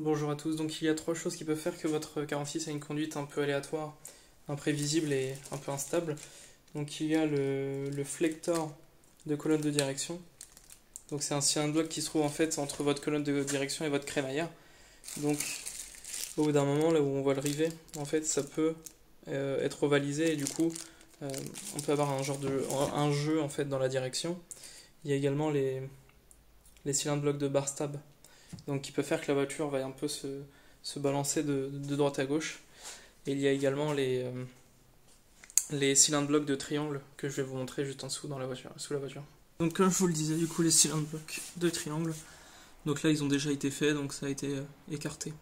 Bonjour à tous, donc il y a trois choses qui peuvent faire que votre 46 a une conduite un peu aléatoire, imprévisible et un peu instable. Donc il y a le flector de colonne de direction. Donc c'est un cylindre bloc qui se trouve en fait entre votre colonne de direction et votre crémaillère. Donc au bout d'un moment, là où on voit le rivet, en fait ça peut être ovalisé et du coup on peut avoir un genre de un jeu en fait dans la direction. Il y a également les cylindres blocs de bar stab, donc qui peut faire que la voiture va un peu se balancer de droite à gauche. Et il y a également les cylindres blocs de triangle que je vais vous montrer juste en dessous dans la voiture, sous la voiture. Donc comme je vous le disais, du coup les cylindres blocs de triangle, donc là ils ont déjà été faits, donc ça a été écarté.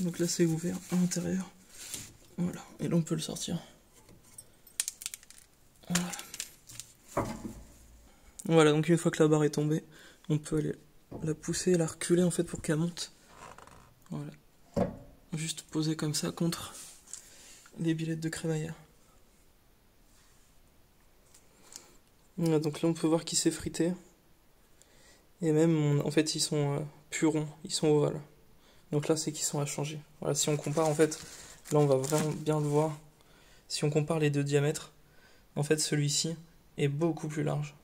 Donc là c'est ouvert à l'intérieur. Voilà, et là on peut le sortir. Voilà, donc une fois que la barre est tombée, on peut aller la pousser et la reculer en fait pour qu'elle monte. Voilà. Juste poser comme ça contre les billettes de crémaillère. Voilà, donc là on peut voir qu'il s'est frité. Et même, en fait, ils sont plus ronds, ils sont ovales. Donc là, c'est qu'ils sont à changer. Voilà, si on compare, en fait, là, on va vraiment bien le voir. Si on compare les deux diamètres, en fait, celui-ci est beaucoup plus large.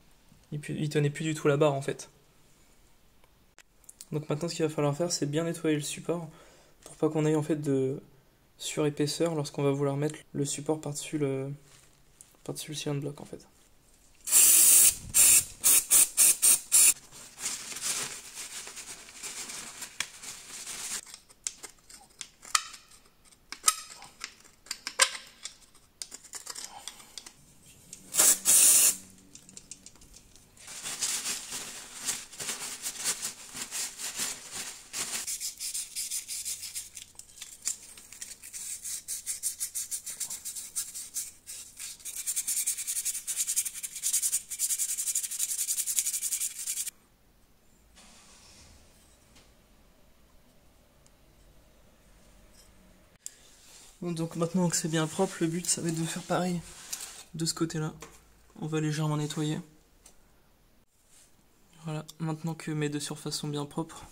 Il tenait plus du tout la barre, en fait. Donc maintenant, ce qu'il va falloir faire, c'est bien nettoyer le support pour pas qu'on ait, en fait, de surépaisseur lorsqu'on va vouloir mettre le support par-dessus le cylindre bloc, en fait. Donc maintenant que c'est bien propre, le but ça va être de faire pareil de ce côté-là. On va légèrement nettoyer. Voilà, maintenant que mes deux surfaces sont bien propres,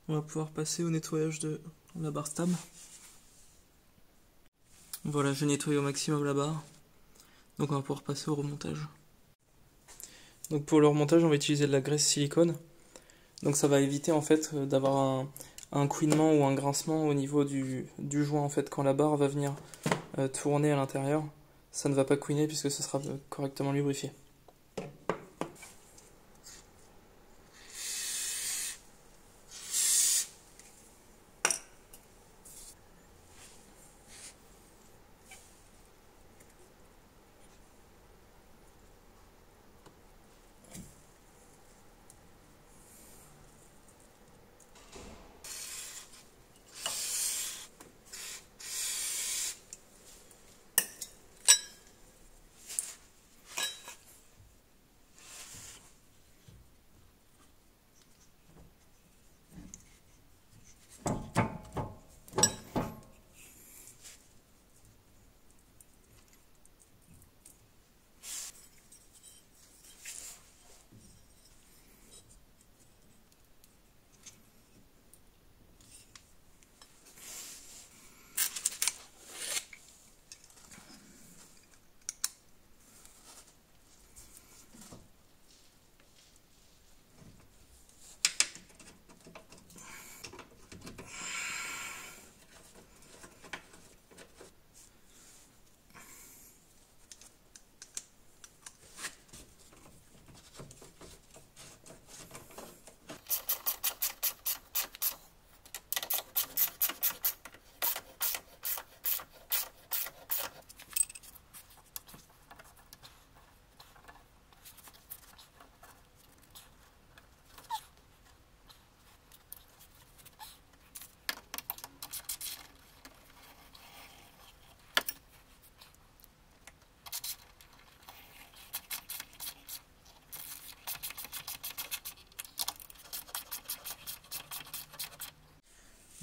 on va pouvoir passer au nettoyage de la barre stab. Voilà, j'ai nettoyé au maximum la barre. Donc on va pouvoir passer au remontage. Donc pour le remontage, on va utiliser de la graisse silicone. Donc ça va éviter en fait d'avoir un couinement ou un grincement au niveau du joint en fait quand la barre va venir tourner à l'intérieur. Ça ne va pas couiner puisque ce sera correctement lubrifié.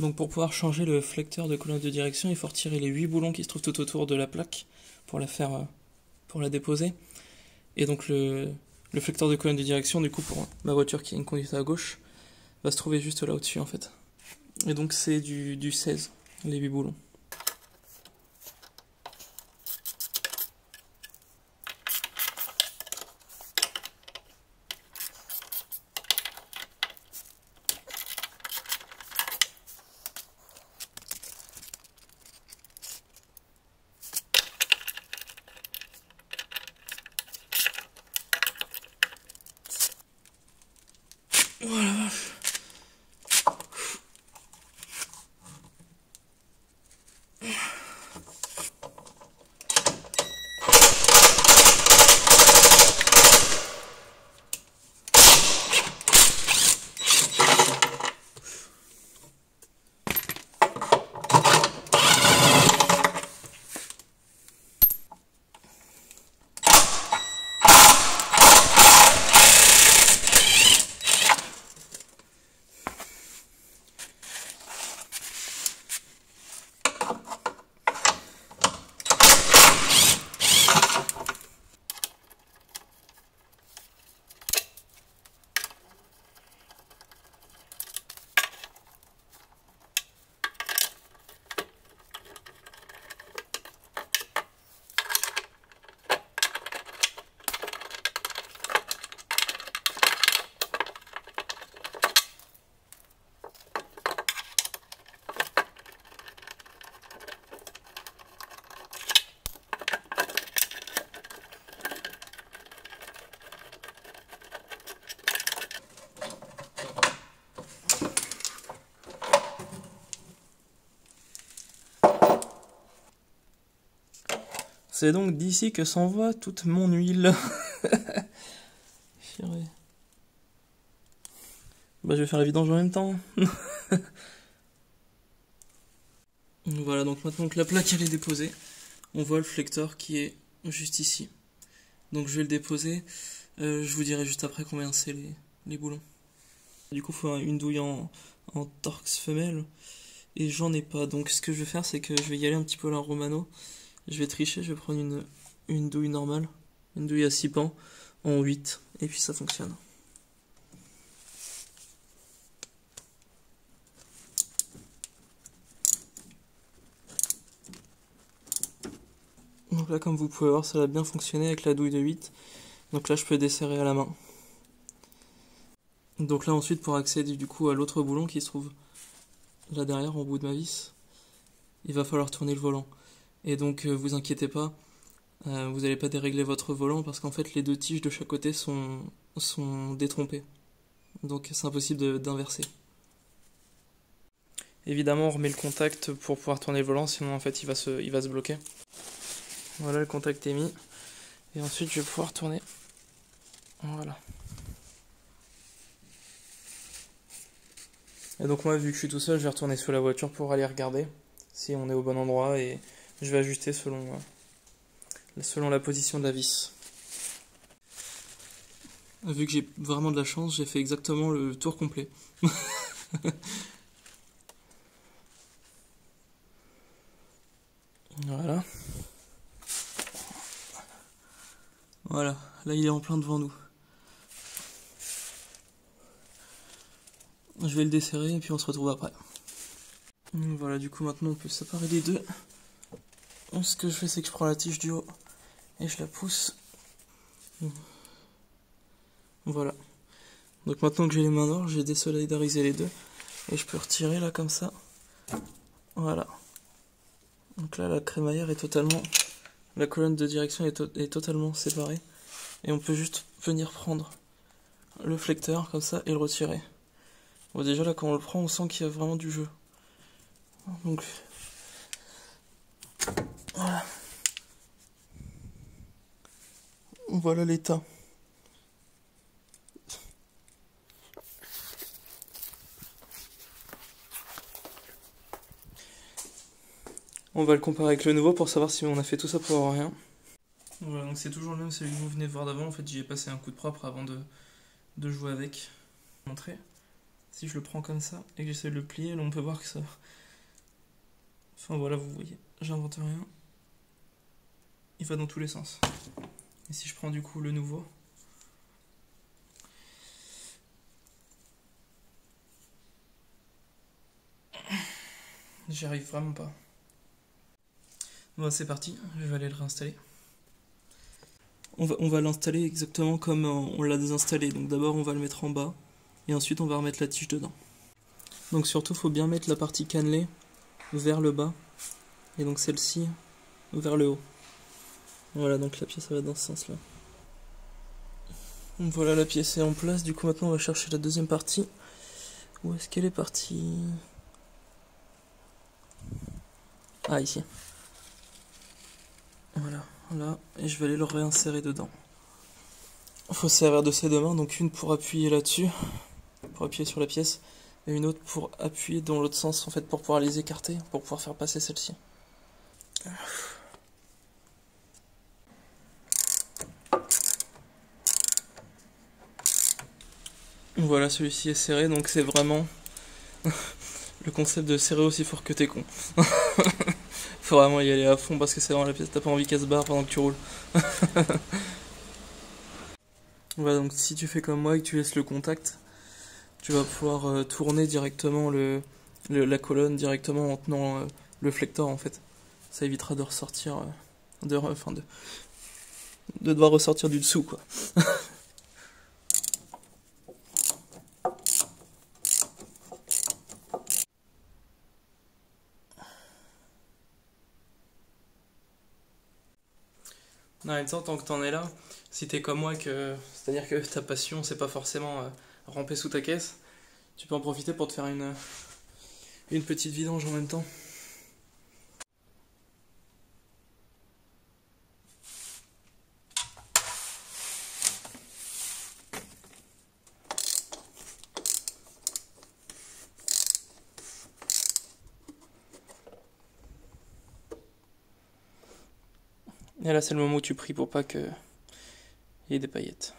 Donc pour pouvoir changer le flecteur de colonne de direction, il faut retirer les 8 boulons qui se trouvent tout autour de la plaque pour la déposer. Et donc le flecteur de colonne de direction, du coup pour ma voiture qui a une conduite à gauche, va se trouver juste là au-dessus en fait. Et donc c'est du 16, les 8 boulons. Voilà. C'est donc d'ici que s'envoie toute mon huile. Bah, je vais faire la vidange en même temps. Voilà, donc maintenant que la plaque elle est déposée, on voit le flecteur qui est juste ici. Donc je vais le déposer. Je vous dirai juste après combien c'est les boulons. Du coup, il faut une douille en Torx femelle. Et j'en ai pas. Donc ce que je vais faire, c'est que je vais y aller un petit peu à la Romano. Je vais tricher, je vais prendre une douille normale. Une douille à 6 pans en 8. Et puis ça fonctionne. Donc là, comme vous pouvez voir, ça a bien fonctionné avec la douille de 8. Donc là, je peux desserrer à la main. Donc là, ensuite, pour accéder du coup à l'autre boulon qui se trouve là derrière, au bout de ma vis, il va falloir tourner le volant. Et donc, vous inquiétez pas, vous n'allez pas dérégler votre volant parce qu'en fait, les deux tiges de chaque côté sont détrompées. Donc, c'est impossible d'inverser. Évidemment, on remet le contact pour pouvoir tourner le volant, sinon en fait, il va se bloquer. Voilà, le contact est mis. Et ensuite, je vais pouvoir tourner. Voilà. Et donc moi, vu que je suis tout seul, je vais retourner sous la voiture pour aller regarder si on est au bon endroit et je vais ajuster selon la position de la vis. Vu que j'ai vraiment de la chance, j'ai fait exactement le tour complet. Voilà. Voilà, là il est en plein devant nous. Je vais le desserrer et puis on se retrouve après. Voilà, du coup maintenant on peut séparer les deux. Ce que je fais, c'est que je prends la tige du haut et je la pousse. Voilà. Donc maintenant que j'ai les mains d'or, j'ai désolidarisé les deux et je peux retirer là comme ça. Voilà. Donc là la crémaillère est totalement... La colonne de direction est totalement séparée. Et on peut juste venir prendre le flecteur comme ça et le retirer. Bon, déjà là quand on le prend, on sent qu'il y a vraiment du jeu. Donc voilà. Voilà l'état. On va le comparer avec le nouveau pour savoir si on a fait tout ça pour avoir rien. Voilà, donc c'est toujours le même, celui que vous venez de voir d'avant. En fait, j'y ai passé un coup de propre avant de jouer avec. Montrer. Si je le prends comme ça et que j'essaie de le plier, là on peut voir que ça... Enfin voilà, vous voyez, j'invente rien. Il va dans tous les sens. Et si je prends du coup le nouveau... J'y arrive vraiment pas. Bon, c'est parti, je vais aller le réinstaller. On va l'installer exactement comme on l'a désinstallé. Donc d'abord on va le mettre en bas et ensuite on va remettre la tige dedans. Donc surtout faut bien mettre la partie cannelée vers le bas et donc celle-ci vers le haut. Voilà, donc la pièce va dans ce sens là. Donc voilà, la pièce est en place. Du coup maintenant on va chercher la deuxième partie. Où est-ce qu'elle est partie? Ah, ici. Voilà, là, et je vais aller le réinsérer dedans. Il faut se servir de ces deux mains, donc une pour appuyer là-dessus, pour appuyer sur la pièce, et une autre pour appuyer dans l'autre sens, en fait, pour pouvoir les écarter, pour pouvoir faire passer celle-ci. Voilà, celui-ci est serré, donc c'est vraiment le concept de serrer aussi fort que t'es con. Faut vraiment y aller à fond parce que c'est dans la pièce, t'as pas envie qu'elle se barre pendant que tu roules. Voilà, donc si tu fais comme moi et que tu laisses le contact, tu vas pouvoir tourner directement la colonne directement en tenant le flector en fait. Ça évitera de ressortir, de devoir ressortir du dessous quoi. Non, et tant que t'en es là, si t'es comme moi, c'est-à-dire que ta passion c'est pas forcément ramper sous ta caisse, tu peux en profiter pour te faire une petite vidange en même temps. Et là c'est le moment où tu pries pour pas qu'il y ait des paillettes.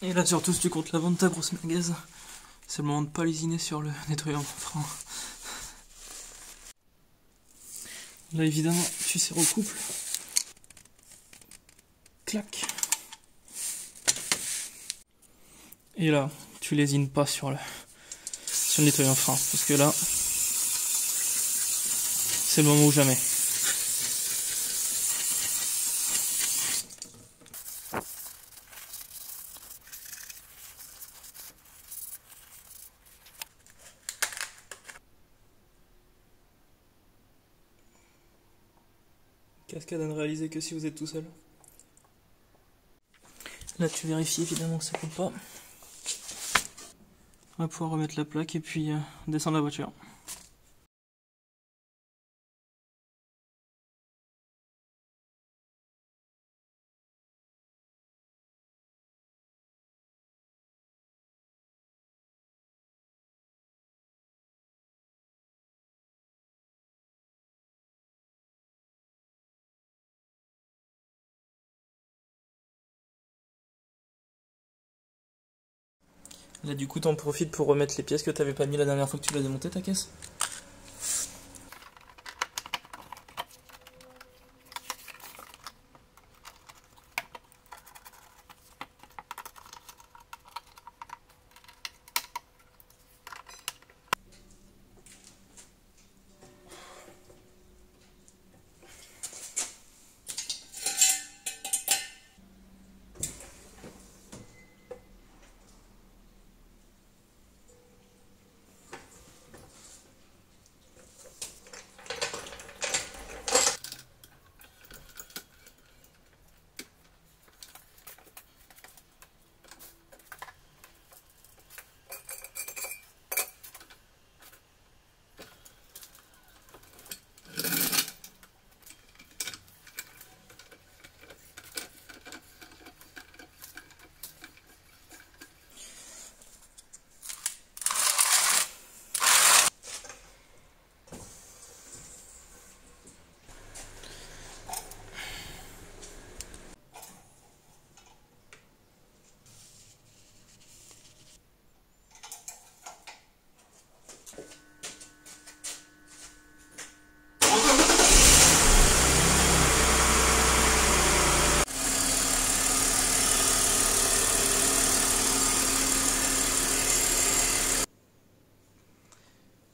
Et là surtout si tu comptes la vente de ta grosse merguez, c'est le moment de pas lésiner sur le nettoyant frein. Là évidemment tu serres au couple. Clac. Et là, tu lésines pas sur le nettoyant frein, parce que là, c'est le moment ou jamais. Cascade à ne réaliser que si vous êtes tout seul. Là, tu vérifies évidemment que ça coupe pas. On va pouvoir remettre la plaque et puis descendre la voiture. Là du coup t'en profites pour remettre les pièces que t'avais pas mis la dernière fois que tu l'as démonté ta caisse.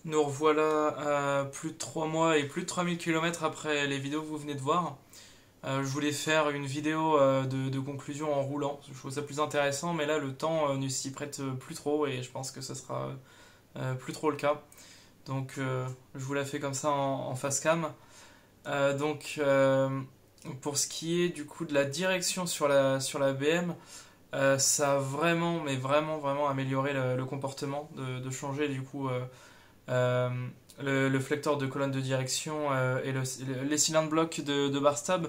Nous revoilà à plus de 3 mois et plus de 3000 km après les vidéos que vous venez de voir. Je voulais faire une vidéo de conclusion en roulant, je trouve ça plus intéressant, mais là le temps ne s'y prête plus trop et je pense que ce sera plus trop le cas. Donc je vous la fais comme ça en face cam. Pour ce qui est du coup de la direction sur la BM, ça a vraiment, mais vraiment, vraiment amélioré le comportement de changer du coup euh, le flecteur de colonne de direction et les cylindres blocs de Barstab.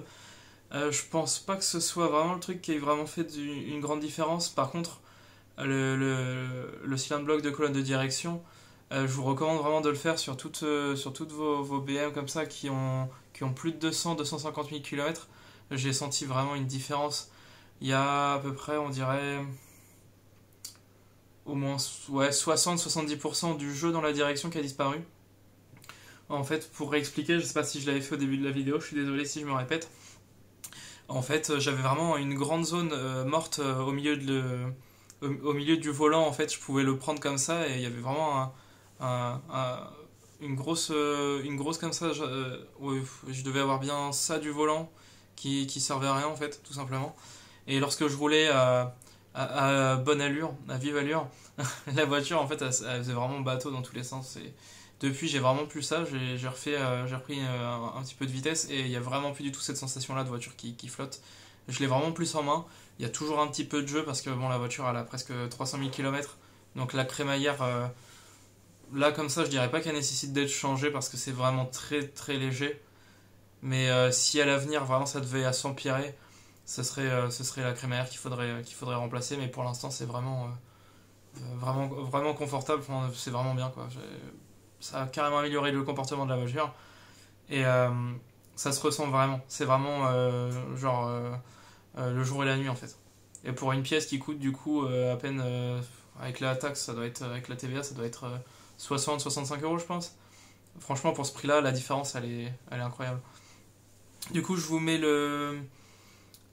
Je pense pas que ce soit vraiment le truc qui ait vraiment fait une grande différence. Par contre, le cylindre bloc de colonne de direction, je vous recommande vraiment de le faire sur toutes vos BM comme ça qui ont plus de 200-250 000 km. J'ai senti vraiment une différence. Il y a à peu près, on dirait, au moins ouais, 60-70% du jeu dans la direction qui a disparu. En fait, pour réexpliquer, je sais pas si je l'avais fait au début de la vidéo, je suis désolé si je me répète. En fait, j'avais vraiment une grande zone morte au milieu du volant. En fait, je pouvais le prendre comme ça et il y avait vraiment une grosse comme ça. Ouais, je devais avoir bien ça du volant qui servait à rien en fait, tout simplement. Et lorsque je roulais à bonne allure, à vive allure, la voiture en fait elle faisait vraiment bateau dans tous les sens. Et depuis j'ai vraiment plus ça, j'ai repris un petit peu de vitesse et il n'y a vraiment plus du tout cette sensation là de voiture qui flotte. Je l'ai vraiment plus en main. Il y a toujours un petit peu de jeu parce que bon, la voiture elle a presque 300 000 km, donc la crémaillère là comme ça je dirais pas qu'elle nécessite d'être changée parce que c'est vraiment très très léger. Mais si à l'avenir vraiment ça devait s'empirer, ce serait la crémaillère qu'il faudrait remplacer. Mais pour l'instant c'est vraiment confortable, enfin, c'est vraiment bien quoi. Ça a carrément amélioré le comportement de la voiture et ça se ressent vraiment. C'est vraiment le jour et la nuit en fait. Et pour une pièce qui coûte du coup à peine avec la taxe, ça doit être avec la TVA, ça doit être 60-65 euros je pense. Franchement pour ce prix-là, la différence elle est incroyable. Du coup je vous mets le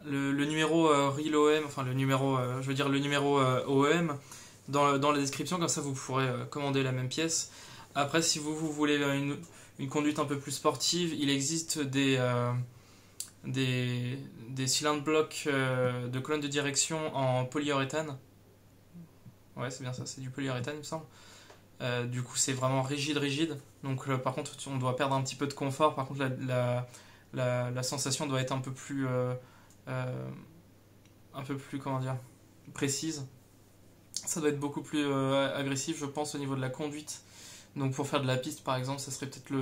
numéro REAL OEM, enfin le numéro, je veux dire le numéro OEM dans la description, comme ça vous pourrez commander la même pièce. Après, si vous voulez une conduite un peu plus sportive, il existe des cylindres blocs de colonne de direction en polyuréthane. Ouais, c'est bien ça, c'est du polyuréthane, il me semble. Du coup, c'est vraiment rigide. Donc, par contre, on doit perdre un petit peu de confort. Par contre, la sensation doit être un peu plus, comment dire, précise. Ça doit être beaucoup plus agressif, je pense, au niveau de la conduite. Donc pour faire de la piste, par exemple, ça serait peut-être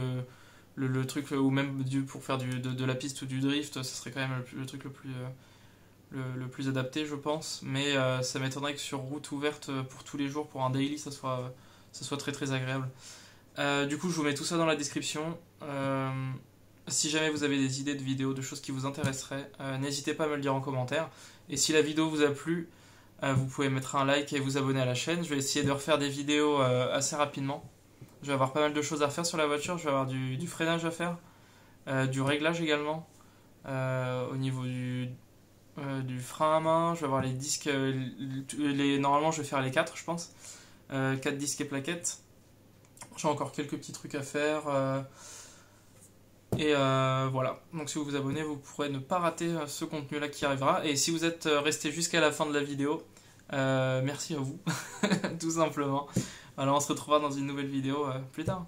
le truc, ou même pour faire de la piste ou du drift, ça serait quand même le truc le plus adapté, je pense. Mais ça m'étonnerait que sur route ouverte pour tous les jours, pour un daily, ça soit très très agréable. Du coup, je vous mets tout ça dans la description. Si jamais vous avez des idées de vidéos, de choses qui vous intéresseraient, n'hésitez pas à me le dire en commentaire. Et si la vidéo vous a plu, vous pouvez mettre un like et vous abonner à la chaîne. Je vais essayer de refaire des vidéos assez rapidement. Je vais avoir pas mal de choses à faire sur la voiture. Je vais avoir du freinage à faire, du réglage également, au niveau du frein à main. Je vais avoir les disques, normalement je vais faire les 4 je pense, 4 disques et plaquettes. J'ai encore quelques petits trucs à faire. Voilà, donc si vous vous abonnez, vous pourrez ne pas rater ce contenu-là qui arrivera. Et si vous êtes resté jusqu'à la fin de la vidéo, merci à vous, tout simplement. Alors on se retrouvera dans une nouvelle vidéo plus tard.